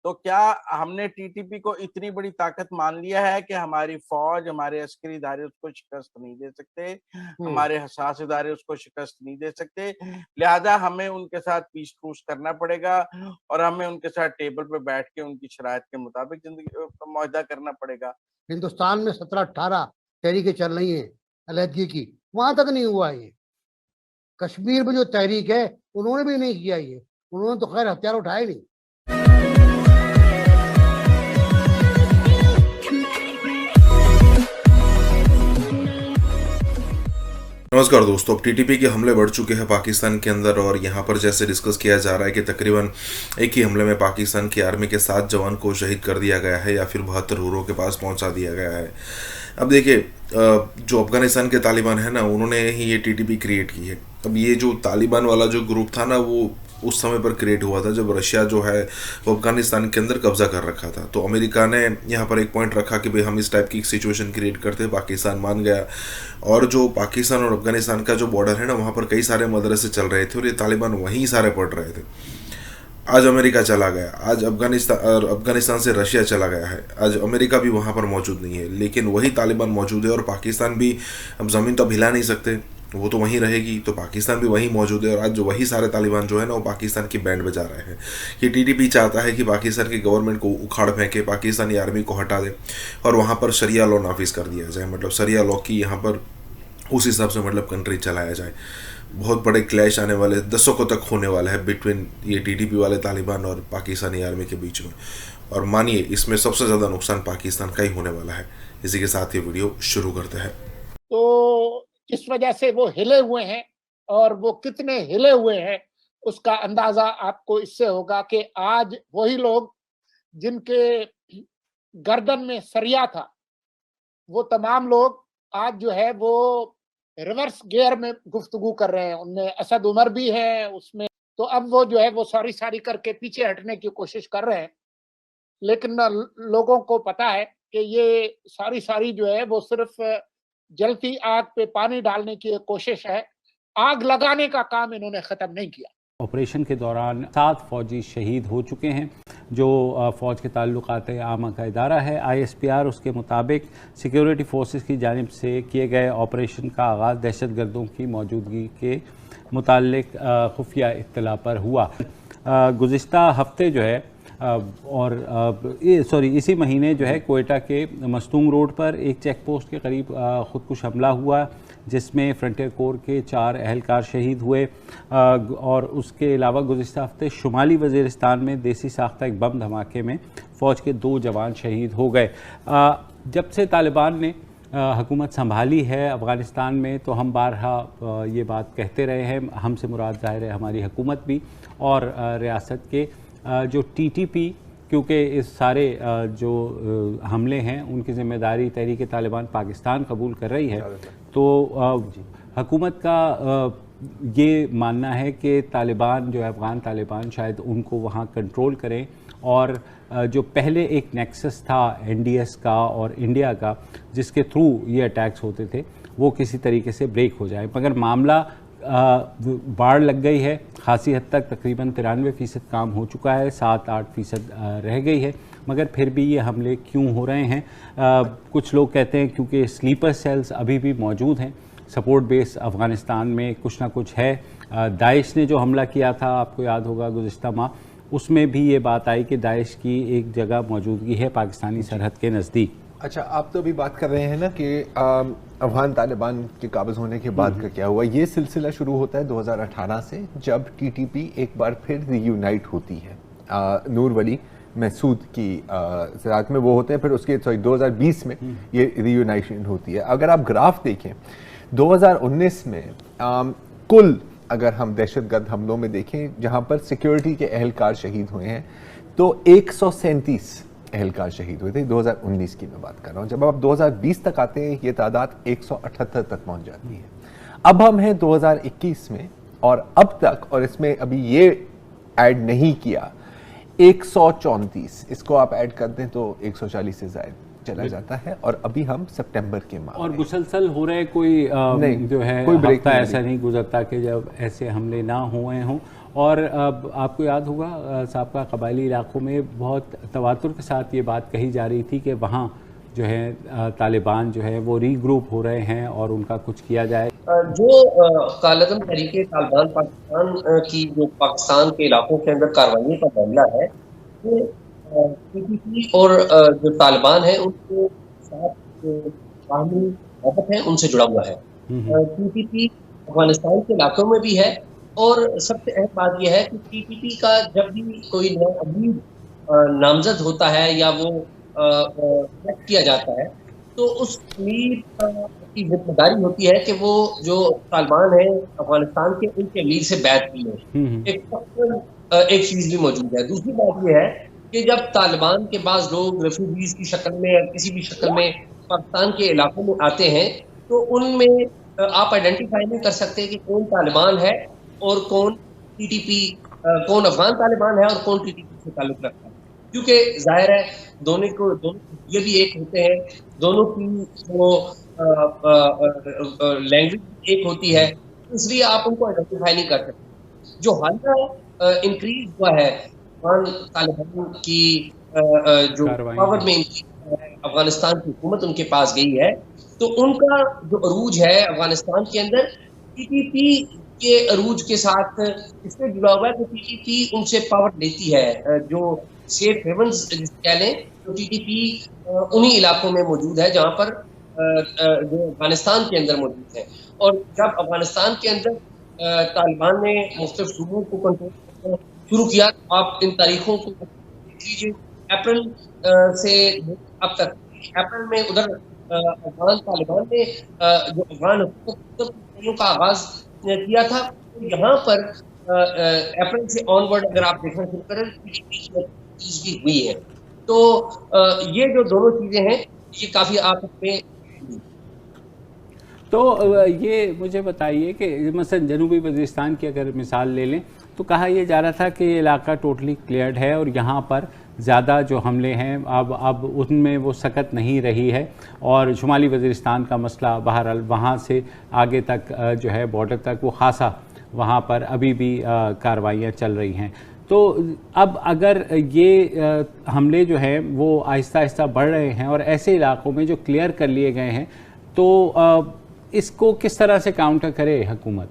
तो क्या हमने टीटीपी को इतनी बड़ी ताकत मान लिया है कि हमारी फौज, हमारे अस्करी इदारे उसको शिकस्त नहीं दे सकते, हमारे हसास इदारे उसको शिकस्त नहीं दे सकते, लिहाजा हमें उनके साथ पीस क्रूज करना पड़ेगा और हमें उनके साथ टेबल पे बैठ के उनकी शरायत के मुताबिक जिंदगी मुआहदा करना पड़ेगा। हिंदुस्तान में 17-18 तहरीकें चल रही हैं अलहदगी की, वहां तक नहीं हुआ ये। कश्मीर में जो तहरीक है उन्होंने भी नहीं किया ये, उन्होंने तो खैर हथियार उठाए नहीं। नमस्कार दोस्तों, अब टीटीपी के हमले बढ़ चुके हैं पाकिस्तान के अंदर, और यहाँ पर जैसे डिस्कस किया जा रहा है कि तकरीबन एक ही हमले में पाकिस्तान की आर्मी के 7 जवान को शहीद कर दिया गया है या फिर 72 हुरों के पास पहुँचा दिया गया है। अब देखिए, जो अफगानिस्तान के तालिबान है ना, उन्होंने ही ये टीटीपी क्रिएट की है। अब ये जो तालिबान वाला जो ग्रुप था ना, वो उस समय पर क्रिएट हुआ था जब रशिया जो है वो अफगानिस्तान के अंदर कब्जा कर रखा था। तो अमेरिका ने यहाँ पर एक पॉइंट रखा कि भाई हम इस टाइप की सिचुएशन क्रिएट करते हैं, पाकिस्तान मान गया। और जो पाकिस्तान और अफगानिस्तान का जो बॉर्डर है ना, वहाँ पर कई सारे मदरसे चल रहे थे और ये तालिबान वहीं सारे पढ़ रहे थे। आज अमेरिका चला गया, आज अफगानिस्तान से रशिया चला गया है, आज अमेरिका भी वहाँ पर मौजूद नहीं है, लेकिन वही तालिबान मौजूद है। और पाकिस्तान भी अब ज़मीन तो अब हिला नहीं सकते, वो तो वहीं रहेगी, तो पाकिस्तान भी वहीं मौजूद है। और आज जो वही सारे तालिबान जो है ना, वो पाकिस्तान की बैंड बजा रहे हैं। कि टीटीपी चाहता है कि पाकिस्तान की गवर्नमेंट को उखाड़ फेंके, पाकिस्तानी आर्मी को हटा दे और वहाँ पर शरिया लॉ नाफिज कर दिया जाए, मतलब शरिया लॉ की यहाँ पर उस हिसाब से मतलब कंट्री चलाया जाए। बहुत बड़े क्लैश आने वाले, दशकों तक होने वाला है बिटवीन ये टीटीपी वाले तालिबान और पाकिस्तानी आर्मी के बीच में। और मानिए, इसमें सबसे ज़्यादा नुकसान पाकिस्तान का ही होने वाला है। इसी के साथ ये वीडियो शुरू करते हैं। तो इस वजह से वो हिले हुए हैं, और वो कितने हिले हुए हैं उसका अंदाजा आपको इससे होगा कि आज वही लोग जिनके गर्दन में सरिया था, वो तमाम लोग आज जो है वो रिवर्स गियर में गुफ्तगू कर रहे हैं। उनमें असद उमर भी है उसमें, तो अब वो जो है वो सारी करके पीछे हटने की कोशिश कर रहे हैं। लेकिन लोगों को पता है कि ये सारी जो है वो सिर्फ जलती आग पे पानी डालने की एक कोशिश है, आग लगाने का काम इन्होंने खत्म नहीं किया। ऑपरेशन के दौरान 7 फौजी शहीद हो चुके हैं। जो फ़ौज के ताल्लुकात आमा का इदारा है ISPR, उसके मुताबिक सिक्योरिटी फोर्सेस की जानिब से किए गए ऑपरेशन का आगाज़ दहशतगर्दों की मौजूदगी के मुताल्लिक खुफिया इत्तला पर हुआ। गुज़िश्ता हफ्ते जो है इसी महीने जो है कोयटा के मस्तूंग रोड पर एक चेक पोस्ट के करीब ख़ुदकुश हमला हुआ, जिसमें फ्रंटियर कोर के 4 अहलकार शहीद हुए। और उसके अलावा गुज़िश्ता हफ्ते शुमाली वज़ीरिस्तान में देसी साख्ता एक बम धमाके में फ़ौज के 2 जवान शहीद हो गए। जब से तालिबान ने हुकूमत संभाली है अफ़गानिस्तान में, तो हम बारहा ये बात कहते रहे हैं, हमसे मुराद ज़ाहिर है हमारी हुकूमत भी और रियासत के जो TTP, क्योंकि इस सारे जो हमले हैं उनकी ज़िम्मेदारी तहरीक तालिबान पाकिस्तान कबूल कर रही है। तो हुकूमत का ये मानना है कि तालिबान जो है, अफ़गान तालिबान, शायद उनको वहाँ कंट्रोल करें और जो पहले एक नेक्सस था NDS का और इंडिया का, जिसके थ्रू ये अटैक्स होते थे, वो किसी तरीके से ब्रेक हो जाए। मगर मामला बाढ़ लग गई है खासी हद तक, तकरीबन 93% काम हो चुका है, 7-8% रह गई है। मगर फिर भी ये हमले क्यों हो रहे हैं? कुछ लोग कहते हैं क्योंकि स्लीपर सेल्स अभी भी मौजूद हैं, सपोर्ट बेस अफ़गानिस्तान में कुछ ना कुछ है। दाइश ने जो हमला किया था, आपको याद होगा गुज़िश्ता माह, उसमें भी ये बात आई कि दाइश की एक जगह मौजूदगी है पाकिस्तानी सरहद के नज़दीक। अच्छा, आप तो अभी बात कर रहे हैं ना कि अफगान तालिबान के काबिज होने के बाद का क्या हुआ। ये सिलसिला शुरू होता है 2018 से, जब टीटीपी एक बार फिर रीयूनाइट होती है नूर वली महसूद की साथ में वो होते हैं। फिर उसके 2020 में ये रीयूनाइशन होती है। अगर आप ग्राफ देखें 2019 में कुल अगर हम दहशतगर्द हमलों में देखें जहां पर सिक्योरिटी के अहलकार शहीद हुए हैं तो 137 अहलकार शहीद हुए थे। 2019 की मैं बात कर रहा हूं। जब आप 2020 तक आते हैं ये तादाद 178 तक पहुंच जाती है। अब हम हैं 2021 में और अब तक, और इसमें अभी ये ऐड नहीं किया, 134, इसको आप ऐड कर दें तो 140 से ज्यादा चला जाता है। और अभी हम सितंबर के माह और मुसलसल हो रहे, कोई नहीं, जो है कोई ब्रेक ऐसा नहीं गुजरता कि जब ऐसे हमले ना हुए हों। और आपको याद होगा साबका कबायली इलाकों में बहुत तवातुर के साथ ये बात कही जा रही थी कि वहाँ जो है तालिबान जो है वो रीग्रुप हो रहे हैं और उनका कुछ किया जाए। जो कालदम तरीके तालिबान पाकिस्तान की जो पाकिस्तान के इलाकों के अंदर कार्रवाई का मामला है, वो टीटीपी और जो तालिबान है उनके साथ बाहमी मोहब्बत है, उनसे जुड़ा हुआ है। टीटीपी अफगानिस्तान के इलाकों में भी है। और सबसे अहम बात यह है कि टीटीपी का जब भी कोई नया अमीर नामजद होता है या वो सेलेक्ट किया जाता है तो उस अमीर की जिम्मेदारी होती है कि वो जो तालिबान है अफगानिस्तान के, उनके अमीर से बैत की ले। एक चीज भी मौजूद है। दूसरी बात यह है कि जब तालिबान के पास लोग रेफ्यूजीज की शक्ल में या किसी भी शक्ल में पाकिस्तान के इलाकों में आते हैं तो उनमें आप आइडेंटिफाई नहीं कर सकते कि कौन तालिबान है और कौन टीटीपी, कौन अफगान तालिबान है और कौन टीटीपी से ताल्लुक रखता है, क्योंकि जाहिर है दोनों ये भी एक होते हैं, दोनों की जो लैंग्वेज एक होती है, इसलिए आप उनको आइडेंटिफाई नहीं कर सकते। जो हालिया इंक्रीज हुआ है अफगान तालिबान की जो पावर में अफगानिस्तान की हुकूमत उनके पास गई है, तो उनका जो अरूज है अफगानिस्तान के अंदर टीटीपी के अरूज के साथ इससे जुड़ा हुआ है। तो टीटीपी उनसे पावर लेती है। जो सेफ हेवन्स कह लें, तो टीटीपी उन्हीं इलाकों में मौजूद है जहां पर जो अफगानिस्तान के अंदर मौजूद है। और जब अफगानिस्तान के अंदर तालिबान ने मुख्तलिफ सूबों को कंट्रोल शुरू किया, तो आप इन तारीखों को लीजिए, अप्रैल से अब तक, अप्रैल में उधर अफगान तालिबान ने जो अफगान हुकूमत का आगाज किया था, तो यहाँ पर अप्रैल से ऑनवर्ड अगर आप देखना शुरू करें भी हुई है। तो ये जो दोनों चीजें हैं ये काफी आप में। तो ये मुझे बताइए कि मसलन जनूबी वज़ीरिस्तान की अगर मिसाल ले लें तो कहा यह जा रहा था कि ये इलाका टोटली क्लियर्ड है और यहाँ पर ज़्यादा जो हमले हैं अब उनमें वो सकत नहीं रही है। और शुमाली वज़ीरिस्तान का मसला बहरहाल वहाँ से आगे तक जो है बॉर्डर तक वो खासा वहाँ पर अभी भी कार्रवाइयाँ चल रही हैं। तो अब अगर ये हमले जो हैं वो आहिस्ता आहिस्ता बढ़ रहे हैं और ऐसे इलाकों में जो क्लियर कर लिए गए हैं, तो इसको किस तरह से काउंटर करे हुकूमत?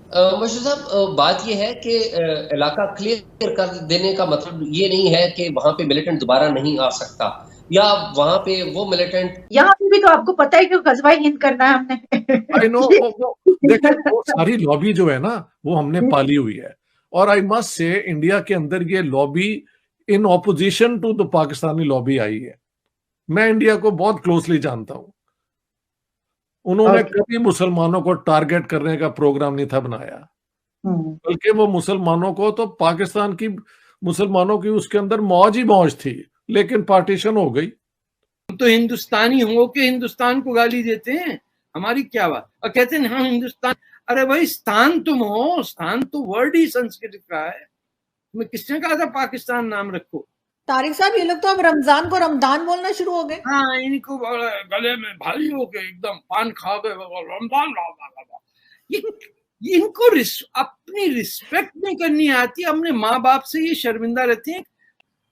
मशहूर साहब, बात यह है कि इलाका क्लियर कर देने का मतलब ये नहीं है कि वहाँ पे मिलिटेंट दोबारा नहीं आ सकता या वहाँ पे वो मिलिटेंट। यहाँ पे भी तो आपको पता है कि गज़वाए हिंद करना है हमने। आई नो, देखिए वो सारी लॉबी जो है ना वो हमने पाली हुई है। और आई मस्ट से इंडिया के अंदर ये lobby in opposition to the Pakistani lobby आई है। मैं इंडिया को बहुत क्लोजली जानता हूं। उन्होंने कभी मुसलमानों को टारगेट करने का प्रोग्राम नहीं था बनाया, बल्कि वो मुसलमानों को तो पाकिस्तान की मुसलमानों की उसके अंदर मौज ही मौज थी, लेकिन पार्टीशन हो गई। तो हिंदुस्तानी हो के हिंदुस्तान को गाली देते हैं, हमारी क्या बात, और कहते हैं हाँ हिंदुस्तान। अरे भाई स्थान तुम हो, स्थान तो वर्ड ही संस्कृत का है। तुम्हें किसने कहा था पाकिस्तान नाम रखो? तारिक साहब, ये लोग तो अब रमजान को रमदान बोलना शुरू हो गए। हाँ, इनको गले में भारी हो गए, एकदम पान खा गए, रमजान। इनको अपनी रिस्पेक्ट नहीं करनी आती, अपने माँ बाप से ये शर्मिंदा रहते हैं।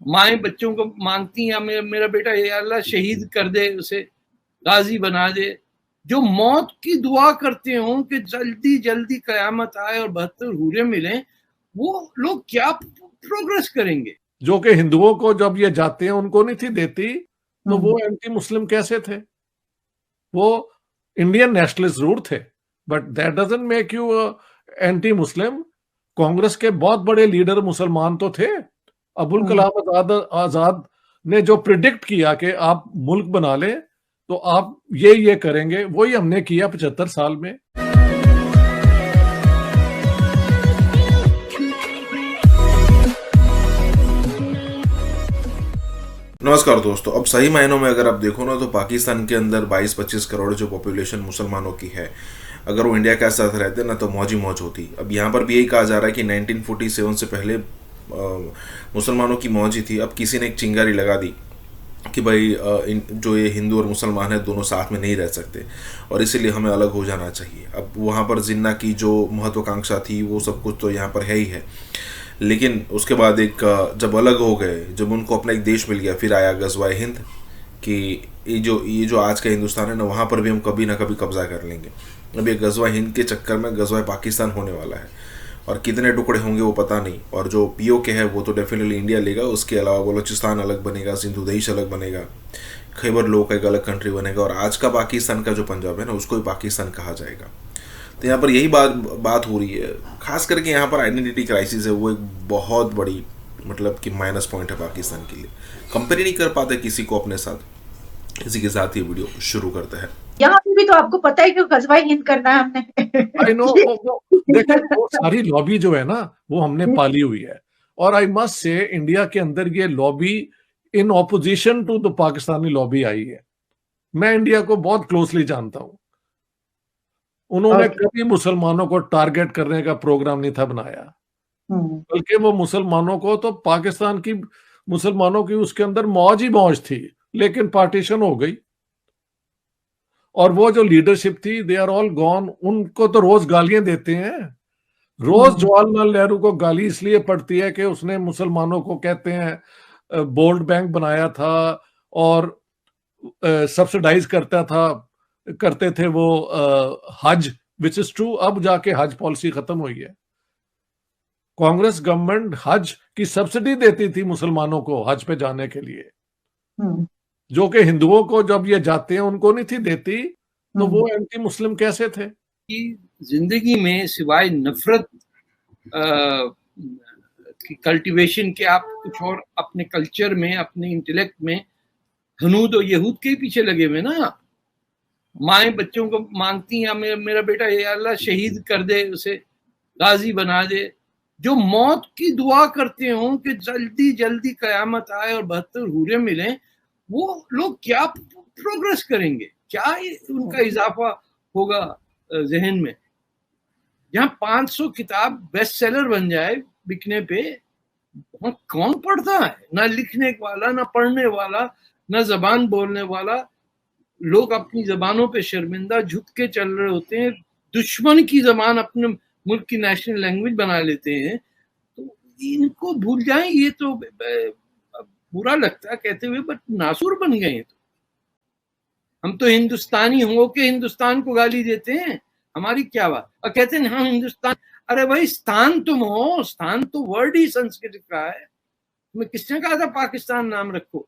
माएँ बच्चों को मांगती हैं, मेरा बेटा या अल्लाह शहीद कर दे, उसे गाजी बना दे। जो मौत की दुआ करते हो कि जल्दी जल्दी कयामत आए और 72 हूरें मिलें, वो लोग क्या प्रोग्रेस करेंगे? जो कि हिंदुओं को जब ये जाते हैं उनको नहीं थी देती, तो वो एंटी मुस्लिम कैसे थे? वो इंडियन नेशनलिस्ट जरूर थे, but that doesn't make you anti Muslim. Congress के बहुत बड़े लीडर मुसलमान तो थे। अबुल कलाम आजाद ने जो प्रिडिक्ट किया कि आप मुल्क बना ले तो आप ये करेंगे, वही हमने किया 75 साल में। नमस्कार दोस्तों, अब सही मायनों में अगर आप देखो ना तो पाकिस्तान के अंदर 22-25 करोड़ जो पॉपुलेशन मुसलमानों की है, अगर वो इंडिया के साथ रहते ना तो मौज ही मौज होती। अब यहाँ पर भी यही कहा जा रहा है कि 1947 से पहले मुसलमानों की मौज ही थी। अब किसी ने एक चिंगारी लगा दी कि भाई जो ये हिंदू और मुसलमान है दोनों साथ में नहीं रह सकते और इसीलिए हमें अलग हो जाना चाहिए। अब वहाँ पर जिन्ना की जो महत्वाकांक्षा थी वो सब कुछ तो यहाँ पर है ही है, लेकिन उसके बाद एक जब अलग हो गए, जब उनको अपना एक देश मिल गया, फिर आया गज़वाए हिंद कि ये जो आज का हिंदुस्तान है ना, वहाँ पर भी हम कभी ना कभी कब्जा कर लेंगे। अब ये गज़वाए हिंद के चक्कर में गज़वाए पाकिस्तान होने वाला है और कितने टुकड़े होंगे वो पता नहीं। और जो POK है वो तो डेफिनेटली इंडिया लेगा, उसके अलावा बलोचिस्तान अलग बनेगा, सिंधु देश अलग बनेगा, खैबर लोग का एक अलग कंट्री बनेगा और आज का पाकिस्तान का जो पंजाब है ना उसको ही पाकिस्तान कहा जाएगा। तो यहाँ पर यही बात हो रही है। खास करके यहाँ पर आइडेंटिटी क्राइसिस है, वो एक बहुत बड़ी मतलब कि माइनस पॉइंट है पाकिस्तान के लिए। कंपेयर नहीं कर पाते किसी को अपने साथ। इसी के साथ ये वीडियो शुरू करते हैं। यहाँ पे भी तो आपको पता है कि गज़वाए हिंद करना है हमने। आई नो, देखिए वो सारी लॉबी जो है ना वो हमने पाली हुई है, और आई मस्ट से इंडिया के अंदर ये lobby in opposition to the Pakistani lobby आई है। मैं इंडिया को बहुत क्लोजली जानता हूं। उन्होंने कभी मुसलमानों को टारगेट करने का प्रोग्राम नहीं था बनाया, बल्कि वो मुसलमानों को तो पाकिस्तान की मुसलमानों की उसके अंदर मौज ही मौज थी, लेकिन पार्टीशन हो गई और वो जो लीडरशिप थी दे आर ऑल गॉन। उनको तो रोज गालियां देते हैं। रोज जवाहरलाल नेहरू को गाली इसलिए पड़ती है कि उसने मुसलमानों को कहते हैं बोल्ड बैंक बनाया था और सब्सिडाइज करते थे वो हज, विच इज ट्रू। अब जाके हज पॉलिसी खत्म हुई है। कांग्रेस गवर्नमेंट हज की सब्सिडी देती थी मुसलमानों को हज पे जाने के लिए, जो कि हिंदुओं को जब ये जाते हैं उनको नहीं थी देती, तो वो एंटी मुस्लिम कैसे थे? जिंदगी में सिवाय नफरत की कल्टीवेशन के आप कुछ और अपने कल्चर में, अपने इंटेलेक्ट में हनूद और यहूद के पीछे लगे हुए ना। माएँ बच्चों को मांगती हैं, मेरा बेटा या अल्लाह शहीद कर दे, उसे गाजी बना दे। जो मौत की दुआ करते हो कि जल्दी जल्दी कयामत आए और 72 हूरें मिलें, वो लोग क्या प्रोग्रेस करेंगे? क्या उनका इजाफा होगा जहन में? जहाँ 500 किताब बेस्ट सेलर बन जाए बिकने पे, कौन पढ़ता है? ना लिखने वाला, ना पढ़ने वाला, ना जबान बोलने वाला। लोग अपनी जबानों पे शर्मिंदा झुक के चल रहे होते हैं। दुश्मन की जबान अपने मुल्क की नेशनल लैंग्वेज बना लेते हैं। तो इनको भूल जाएं। ये तो बुरा लगता है कहते हुए, बट नासुर बन गए। तो हम तो हिंदुस्तानी हो के हिंदुस्तान को गाली देते हैं, हमारी क्या बात। और कहते हैं हाँ हिंदुस्तान। अरे भाई स्थान तुम हो, स्थान तो वर्ड ही संस्कृत का है। तुम्हें किसने कहा था पाकिस्तान नाम रखो?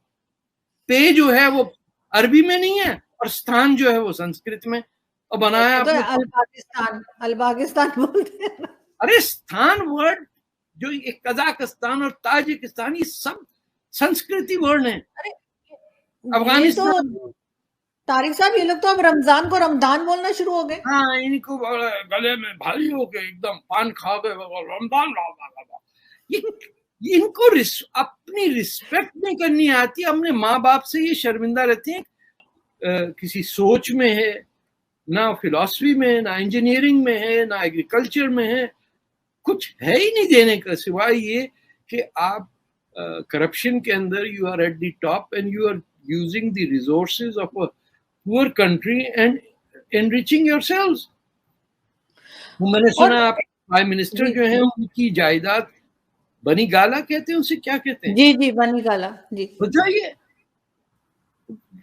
पे जो है वो अरबी में नहीं है और स्थान जो है वो संस्कृत में, और बनाया तो अल पाकिस्तान बोलते हैं। अरे स्थान वर्ड जो एक कजाकिस्तान और ताजिकिस्तान, ये सब संस्कृति वर्ड है। अफगानिस्तान। तारिक साहब, ये लोग तो अब रमजान को रमदान बोलना शुरू हो गए। हाँ, इनको गले में भारी हो गए, एकदम पान खा गए, रमजान। इनको अपनी रिस्पेक्ट नहीं करनी आती। अपने माँ बाप से ये शर्मिंदा रहते हैं। किसी सोच में है ना, फिलॉसफी में, ना इंजीनियरिंग में है, ना एग्रीकल्चर में है। कुछ है ही नहीं देने का, सिवाय ये कि आप करप्शन के अंदर you are at the top and you are using the resources of a poor country and enriching yourselves. मैंने सुना आप प्राइम मिनिस्टर जो है उनकी जायदाद बनी गाला कहते हैं उसे, क्या कहते हैं? जी जी, बनी गाला जी। बताइए,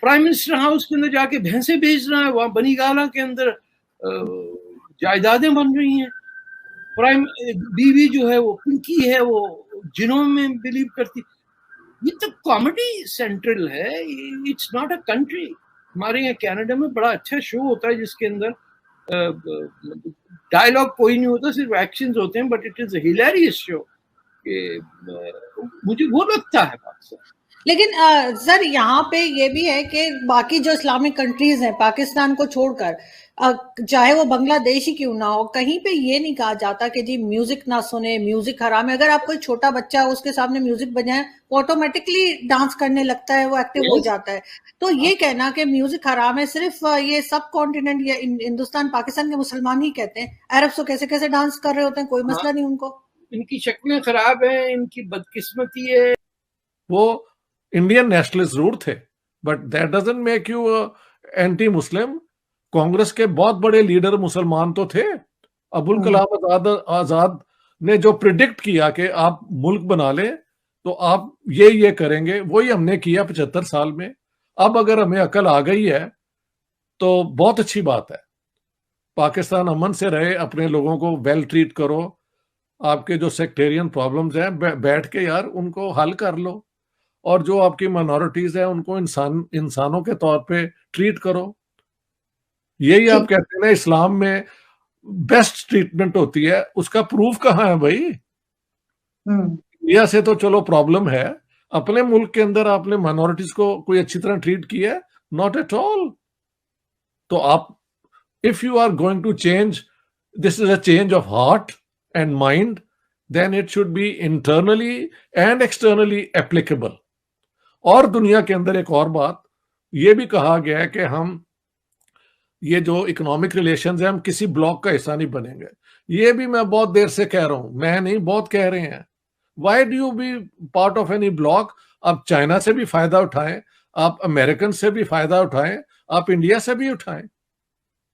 प्राइम मिनिस्टर हाउस के अंदर जाके भैंसे बेच रहा है, वहां बनी गाला के अंदर जायदादें बन रही हैं। प्राइम बीवी जो है वो पिंकी है, वो जिनों में बिलीव करती। ये तो कॉमेडी सेंट्रल है, इट्स नॉट अ कंट्री। हमारे यहाँ कनाडा में बड़ा अच्छा शो होता है जिसके अंदर डायलॉग कोई नहीं होता, सिर्फ एक्शंस होते हैं, but it is a hilarious show. मुझे वो लगता है बात सर। लेकिन सर यहाँ पे ये भी है कि बाकी जो इस्लामिक कंट्रीज हैं पाकिस्तान को छोड़कर, चाहे वो बांग्लादेश ही क्यों ना हो, कहीं पे ये नहीं कहा जाता कि जी म्यूजिक ना सुने, म्यूजिक हराम है। अगर आप कोई छोटा बच्चा है उसके सामने म्यूजिक बजाए, वो ऑटोमेटिकली डांस करने लगता है, वो एक्टिव हो जाता है। तो ये कहना कि म्यूजिक हराम है सिर्फ ये सब कॉन्टिनेंट या हिंदुस्तान पाकिस्तान के मुसलमान ही कहते हैं। अरब तो कैसे कैसे डांस कर रहे होते हैं, कोई मसला नहीं उनको। इनकी शक्लें खराब है, इनकी बदकिस्मती है। वो इंडियन नेशनलिस्ट जरूर थे, but that doesn't make you anti Muslim. Congress के बहुत बड़े लीडर मुसलमान तो थे। अबुल कलाम आजाद ने जो प्रिडिक्ट किया कि आप मुल्क बना ले तो आप ये करेंगे, वही हमने किया 75 साल में। अब अगर हमें अकल आ गई है तो बहुत अच्छी बात है। पाकिस्तान अमन से रहे, अपने लोगों को वेल ट्रीट करो। आपके जो सेक्टेरियन प्रॉब्लम्स हैं बैठ के यार उनको हल कर लो, और जो आपकी माइनॉरिटीज है उनको इंसानों के तौर पे ट्रीट करो। यही आप कहते हैं ना इस्लाम में बेस्ट ट्रीटमेंट होती है, उसका प्रूफ कहाँ है भाई? इंडिया से तो चलो प्रॉब्लम है, अपने मुल्क के अंदर आपने माइनॉरिटीज को कोई अच्छी तरह ट्रीट किया है? Not at all. तो आप if you are going to change, this is a change of heart and mind, then it should be internally and externally applicable. और दुनिया के अंदर एक और बात ये भी कहा गया है कि हम ये जो इकोनॉमिक रिलेशंस है, हम किसी ब्लॉक का हिस्सा नहीं बनेंगे। ये भी मैं बहुत देर से कह रहा हूं, मैं नहीं, बहुत कह रहे हैं। Why do you be part of any bloc? आप चाइना से भी फायदा उठाएं, आप अमेरिकन से भी फायदा उठाएं, आप इंडिया से भी उठाएं,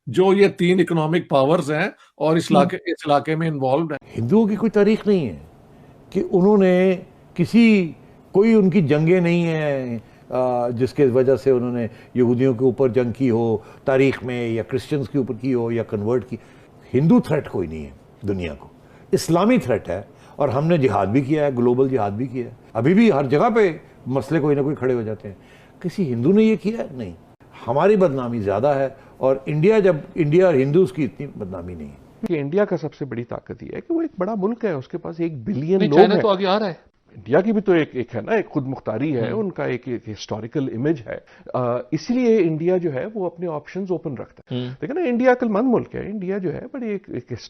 जो ये 3 इकोनॉमिक पावर्स हैं और इस इलाके में इन्वॉल्व हैं। हिंदुओं की कोई तारीख नहीं है कि उन्होंने कोई उनकी जंगें नहीं है जिसके वजह से उन्होंने यहूदियों के ऊपर जंग की हो तारीख में, या क्रिश्चियंस के ऊपर की हो, या कन्वर्ट की। हिंदू थ्रेट कोई नहीं है दुनिया को, इस्लामी थ्रेट है। और हमने जिहाद भी किया है, ग्लोबल जिहाद भी किया है। अभी भी हर जगह पे मसले कोई ना कोई खड़े हो जाते हैं। किसी हिंदू ने ये किया है? नहीं। हमारी बदनामी ज़्यादा है, और इंडिया और हिंदूज की इतनी बदनामी नहीं है। कि इंडिया का सबसे बड़ी ताकत ये है कि वो एक बड़ा मुल्क है, उसके पास 1 बिलियन लोग चाइना हैं। तो आगे आ रहा है। इंडिया की भी तो एक है ना, एक खुद मुख्तारी है, उनका एक हिस्टोरिकल इमेज है। इसलिए इंडिया जो है वो अपने ऑप्शंस ओपन रखता है। देखिए ना, इंडिया अक्लमंद मुल्क है। इंडिया जो है बड़ी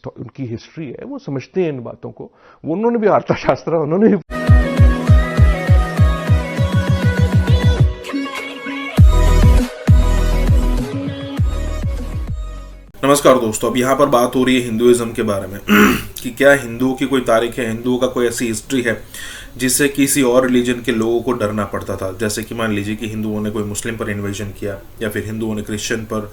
उनकी हिस्ट्री है, वो समझते हैं इन बातों को। वो उन्होंने भी अर्थशास्त्र, उन्होंने नमस्कार दोस्तों, अब यहाँ पर बात हो रही है हिंदुइज्म के बारे में कि क्या हिंदुओं की कोई तारीख है, हिंदुओं का कोई ऐसी हिस्ट्री है जिससे किसी और रिलीजन के लोगों को डरना पड़ता था। जैसे कि मान लीजिए कि हिंदुओं ने कोई मुस्लिम पर इन्वेजन किया, या फिर हिंदुओं ने क्रिश्चियन पर,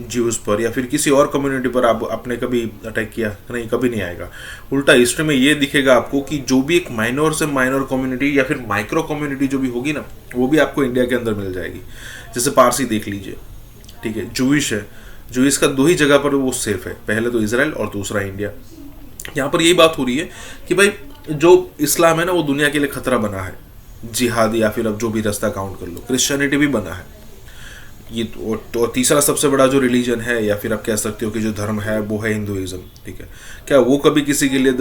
ज्यूज़ पर, या फिर किसी और कम्युनिटी पर आपने कभी अटैक किया? नहीं, कभी नहीं आएगा। उल्टा हिस्ट्री में ये दिखेगा आपको कि जो भी एक माइनर से माइनर कम्युनिटी या फिर माइक्रो कम्युनिटी जो भी होगी ना, वो भी आपको इंडिया के अंदर मिल जाएगी। जैसे पारसी देख लीजिए, ठीक है, जूइश है, जूइश का 2 ही जगह पर वो सेफ है, पहले तो इजराइल और दूसरा इंडिया। यहाँ पर यही बात हो रही है कि भाई जो इस्लाम है ना, वो दुनिया के लिए खतरा बना है, जिहाद या फिर अब जो भी रास्ता काउंट कर लो, क्रिश्चियनिटी भी बना है। ये तो तीसरा सबसे बड़ा जो रिलीजन है, या फिर आप कह सकते हो कि जो धर्म है, वो है हिंदुइज्म। ठीक है, क्या वो कभी किसी के लिए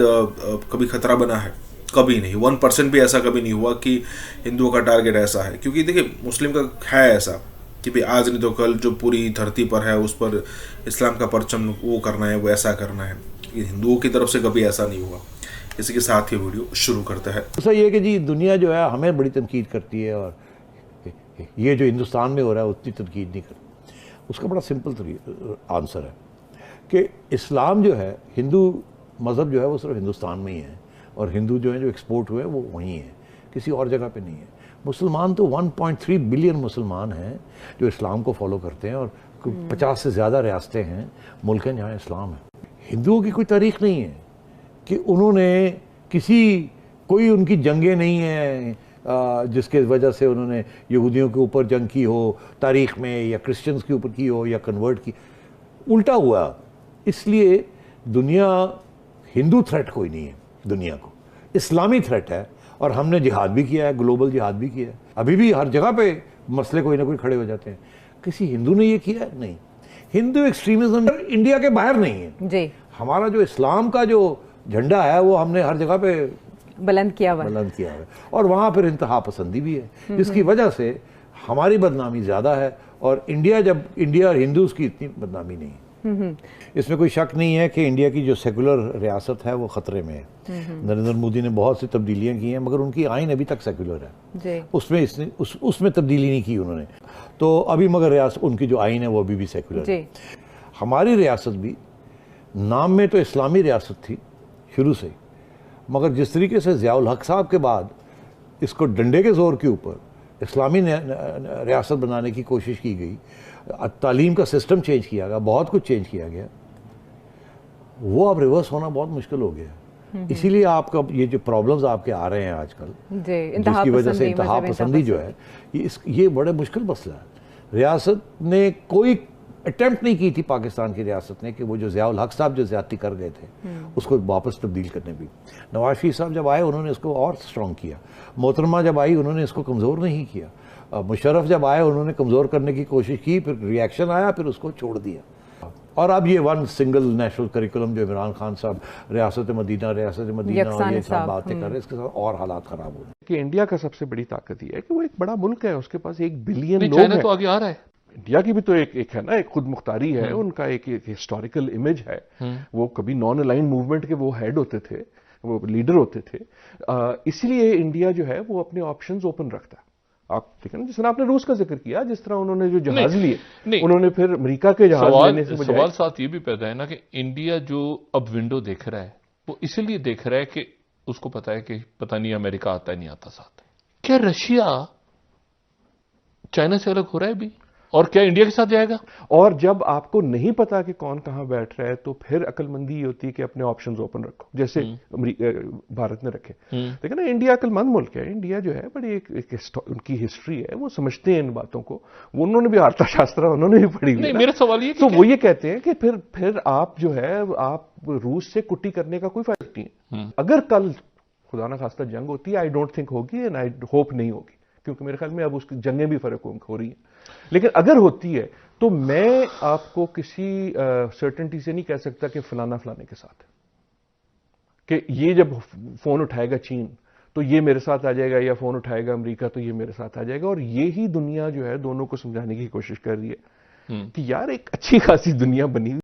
कभी खतरा बना है? कभी नहीं। 1% भी ऐसा कभी नहीं हुआ कि हिंदुओं का टारगेट ऐसा है। क्योंकि देखिए, मुस्लिम का है ऐसा कि भाई आज नहीं तो कल जो पूरी धरती पर है उस पर इस्लाम का परचम वो करना है, वो ऐसा करना है। हिंदुओं की तरफ से कभी ऐसा नहीं हुआ। इसी के साथ ये वीडियो शुरू करता है। ऐसा ये कि जी दुनिया जो है हमें बड़ी तनकीद करती है, और ये जो हिंदुस्तान में हो रहा है उतनी तनकीद नहीं करती। उसका बड़ा सिंपल आंसर है कि इस्लाम जो है, हिंदू मज़हब जो है वो सिर्फ हिंदुस्तान में ही है, और हिंदू जो है जो एक्सपोर्ट हुए वो वहीं है, किसी और जगह पे नहीं है। मुसलमान तो 1.3 बिलियन मुसलमान हैं जो इस्लाम को फॉलो करते हैं, और 50 से ज़्यादा रियासतें हैं, मुल्क हैं जहाँ इस्लाम है। हिंदुओं की कोई तारीख नहीं है कि उन्होंने कोई उनकी जंगें नहीं हैं जिसके वजह से उन्होंने यहूदियों के ऊपर जंग की हो तारीख में, या क्रिश्चियंस के ऊपर की हो, या कन्वर्ट की। उल्टा हुआ। इसलिए दुनिया, हिंदू थ्रेट कोई नहीं है दुनिया को, इस्लामी थ्रेट है। और हमने जिहाद भी किया है, ग्लोबल जिहाद भी किया है। अभी भी हर जगह पे मसले कोई ना कोई खड़े हो जाते हैं। किसी हिंदू ने ये किया है? नहीं। हिंदू एक्सट्रीमिज्म इंडिया के बाहर नहीं है जी। हमारा जो इस्लाम का जो झंडा है वो हमने हर जगह पे बुलंद किया हुआ है। और वहाँ फिर इंतहा पसंदी भी है, जिसकी वजह से हमारी बदनामी ज़्यादा है। और इंडिया और हिंदूज की इतनी बदनामी नहीं है। इसमें कोई शक नहीं है कि इंडिया की जो सेकुलर रियासत है वो खतरे में है। नरेंद्र मोदी ने बहुत सी तब्दीलियां की हैं, मगर उनकी आइन अभी तक सेकुलर है। उसमें तब्दीली नहीं की उन्होंने। तो अभी मगर रियासत, उनकी जो आइन है वो अभी भी सेकुलर है। हमारी रियासत भी नाम में तो इस्लामी रियासत थी शुरू से, मगर जिस तरीके से ज़ियाउल हक साहब के बाद इसको डंडे के जोर के ऊपर इस्लामी रियासत बनाने की कोशिश की गई, तालीम का सिस्टम चेंज किया गया, बहुत कुछ चेंज किया गया, वो अब रिवर्स होना बहुत मुश्किल हो गया। इसीलिए आपका ये जो प्रॉब्लम्स आपके आ रहे हैं आजकल, जिसकी वजह से इंतहा पसंदी जो है, ये बड़े मुश्किल मसला है। रियासत ने कोई अटेम्प्ट नहीं की थी, पाकिस्तान की रियासत ने, कि वो जो ज़ियाउल हक साहब जो ज़्यादती कर गए थे उसको वापस तब्दील करने भी। नवाज शरीफ साहब जब आए उन्होंने इसको और स्ट्रॉन्ग किया। मोहतरमा जब आई उन्होंने इसको कमज़ोर नहीं किया। मुशर्रफ जब आए उन्होंने कमज़ोर करने की कोशिश की, फिर रिएक्शन आया, फिर उसको छोड़ दिया। और अब ये वन सिंगल नेशनल करिकुलम जो इमरान खान साहब रियासत मदीना और ये सब बातें कर रहे हैं, इसके साथ और हालात ख़राब हो रहे हैं। कि इंडिया का सबसे बड़ी ताकत ये है कि वो एक बड़ा मुल्क है, उसके पास 1 बिलियन लोग हैं। तो आगे आ रहा है। इंडिया की भी तो एक है ना, एक खुद मुख्तारी है, उनका एक हिस्टोरिकल इमेज है। वो कभी नॉन अलाइन मूवमेंट के वो हेड होते थे, वो लीडर होते थे। इसलिए इंडिया जो है वो अपने ऑप्शंस ओपन रखता है। आप ठीक है ना, जिस तरह आपने रूस का जिक्र किया, जिस तरह उन्होंने जो जहाज लिए, उन्होंने फिर अमेरिका के जहाज लेने से बजाय। सवाल साथ ये भी पैदा है ना कि इंडिया जो अब विंडो देख रहा है वो इसलिए देख रहा है कि उसको पता है कि पता नहीं अमेरिका आता है नहीं आता साथ। क्या रशिया चाइना से अलग हो रहा है अभी? और क्या इंडिया के साथ जाएगा? और जब आपको नहीं पता कि कौन कहां बैठ रहा है, तो फिर अक्लमंदी ये होती है कि अपने ऑप्शंस ओपन रखो, जैसे भारत ने रखे। देखिए ना, इंडिया अक्लमंद मुल्क है। इंडिया जो है बड़ी एक उनकी हिस्ट्री है, वो समझते हैं इन बातों को। वो उन्होंने भी अर्थशास्त्र उन्होंने भी पढ़ी हुई। मेरा सवाल ये, तो वो ये कहते हैं कि फिर आप जो है, आप रूस से कुट्टी करने का कोई फायदा नहीं है। अगर कल खुदा ना खास्ता जंग होती है, आई डोंट थिंक होगी, एंड आई होप नहीं होगी, क्योंकि मेरे ख्याल में अब उसकी जंगें भी फर्क हो रही हैं। लेकिन अगर होती है तो मैं आपको किसी सर्टेनिटी से नहीं कह सकता कि फलाना फलाने के साथ है, कि ये जब फोन उठाएगा चीन तो ये मेरे साथ आ जाएगा, या फोन उठाएगा अमेरिका तो ये मेरे साथ आ जाएगा। और ये ही दुनिया जो है दोनों को समझाने की कोशिश कर रही है कि यार एक अच्छी खासी दुनिया बनी